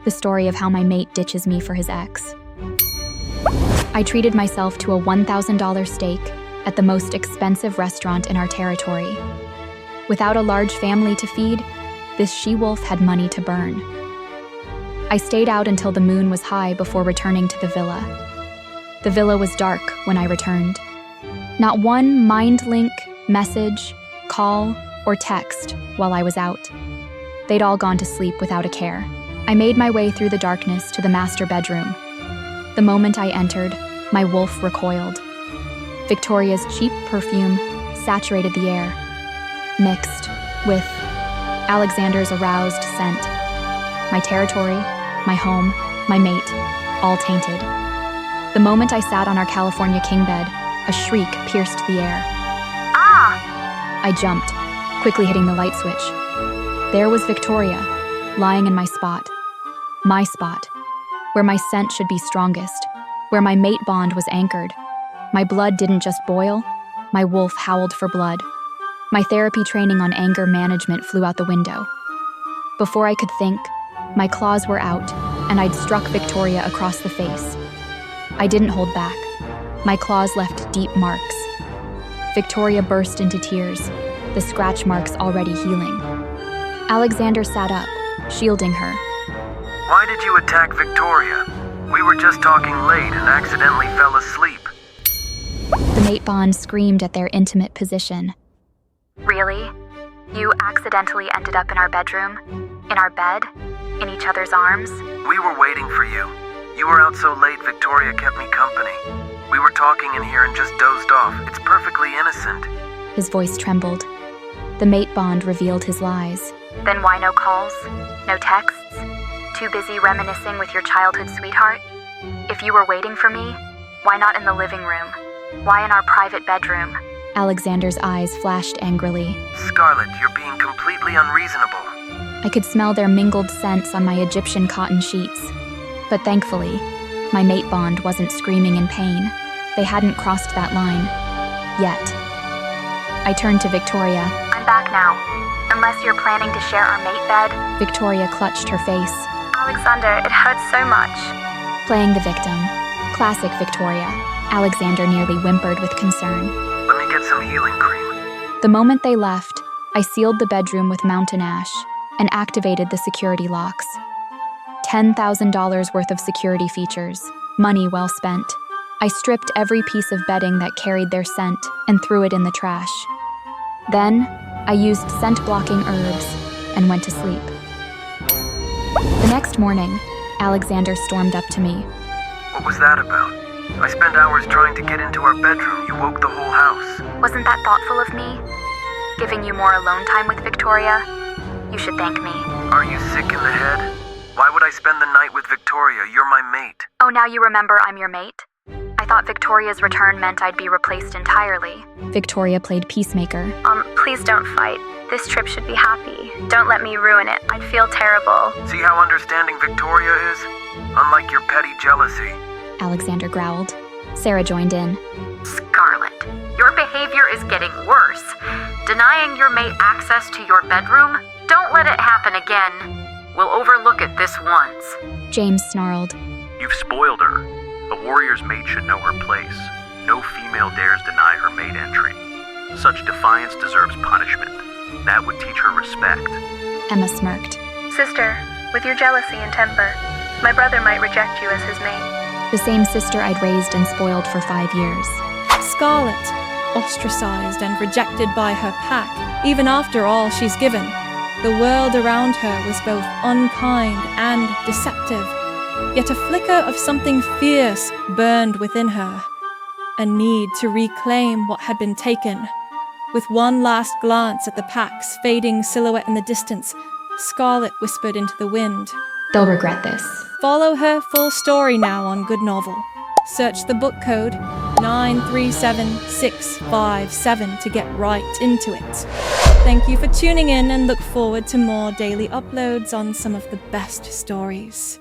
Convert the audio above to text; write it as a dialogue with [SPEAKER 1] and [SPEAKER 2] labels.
[SPEAKER 1] the story of how my mate ditches me for his ex. I treated myself to a $1,000 steak at the most expensive restaurant in our territory. Without a large family to feed, this she-wolf had money to burn. I stayed out until the moon was high before returning to the villa. The villa was dark when I returned. Not one mind link, message, call, or text while I was out. They'd all gone to sleep without a care. I made my way through the darkness to the master bedroom. The moment I entered, my wolf recoiled. Victoria's cheap perfume saturated the air, mixed with Alexander's aroused scent. My territory, my home, my mate, all tainted. The moment I sat on our California king bed, a shriek pierced the air.
[SPEAKER 2] Ah!
[SPEAKER 1] I jumped, quickly hitting the light switch. There was Victoria, lying in my spot, where my scent should be strongest, where my mate bond was anchored. My blood didn't just boil, my wolf howled for blood. My therapy training on anger management flew out the window. Before I could think, my claws were out, and I'd struck Victoria across the face. I didn't hold back. My claws left deep marks. Victoria burst into tears, the scratch marks already healing. Alexander sat up, shielding her.
[SPEAKER 3] Why did you attack Victoria? We were just talking late and accidentally fell asleep.
[SPEAKER 1] The mate bond screamed at their intimate position.
[SPEAKER 2] Really? You accidentally ended up in our bedroom? In our bed? In each other's arms?
[SPEAKER 3] We were waiting for you. You were out so late, Victoria kept me company. We were talking in here and just dozed off. It's perfectly innocent.
[SPEAKER 1] His voice trembled. The mate bond revealed his lies.
[SPEAKER 2] Then why no calls? No texts? Too busy reminiscing with your childhood sweetheart? If you were waiting for me, why not in the living room? Why in our private bedroom?
[SPEAKER 1] Alexander's eyes flashed angrily.
[SPEAKER 3] Scarlett, you're being completely unreasonable.
[SPEAKER 1] I could smell their mingled scents on my Egyptian cotton sheets. But thankfully, my mate bond wasn't screaming in pain. They hadn't crossed that line. Yet. I turned to Victoria.
[SPEAKER 2] I'm back now. Unless you're planning to share our mate bed.
[SPEAKER 1] Victoria clutched her face.
[SPEAKER 2] Alexander, it hurts so much.
[SPEAKER 1] Playing the victim. Classic Victoria. Alexander nearly whimpered with concern.
[SPEAKER 3] Let me get some healing cream.
[SPEAKER 1] The moment they left, I sealed the bedroom with mountain ash and activated the security locks. $10,000 worth of security features. Money well spent. I stripped every piece of bedding that carried their scent and threw it in the trash. Then, I used scent-blocking herbs and went to sleep. The next morning, Alexander stormed up to me.
[SPEAKER 3] What was that about? I spent hours trying to get into our bedroom. You woke the whole house.
[SPEAKER 2] Wasn't that thoughtful of me? Giving you more alone time with Victoria? You should thank me.
[SPEAKER 3] Are you sick in the head? Why would I spend the night with Victoria? You're my mate.
[SPEAKER 2] Oh, now you remember I'm your mate? I thought Victoria's return meant I'd be replaced entirely.
[SPEAKER 1] Victoria played peacemaker.
[SPEAKER 2] Please don't fight. This trip should be happy. Don't let me ruin it. I'd feel terrible.
[SPEAKER 3] See how understanding Victoria is? Unlike your petty jealousy.
[SPEAKER 1] Alexander growled. Sarah joined in.
[SPEAKER 4] Scarlett, your behavior is getting worse. Denying your mate access to your bedroom? Don't let it happen again. We'll overlook it this once.
[SPEAKER 1] James snarled.
[SPEAKER 5] You've spoiled her. A warrior's mate should know her place. No female dares deny her mate entry. Such defiance deserves punishment. That would teach her respect.
[SPEAKER 1] Emma smirked.
[SPEAKER 2] Sister, with your jealousy and temper, my brother might reject you as his mate.
[SPEAKER 1] The same sister I'd raised and spoiled for 5 years.
[SPEAKER 6] Scarlett, ostracized and rejected by her pack, even after all she's given. The world around her was both unkind and deceptive, yet a flicker of something fierce burned within her, a need to reclaim what had been taken. With one last glance at the pack's fading silhouette in the distance, Scarlett whispered into the wind.
[SPEAKER 1] They'll regret this.
[SPEAKER 6] Follow her full story now on GoodNovel. Search the book code 937657 to get right into it. Thank you for tuning in and look forward to more daily uploads on some of the best stories.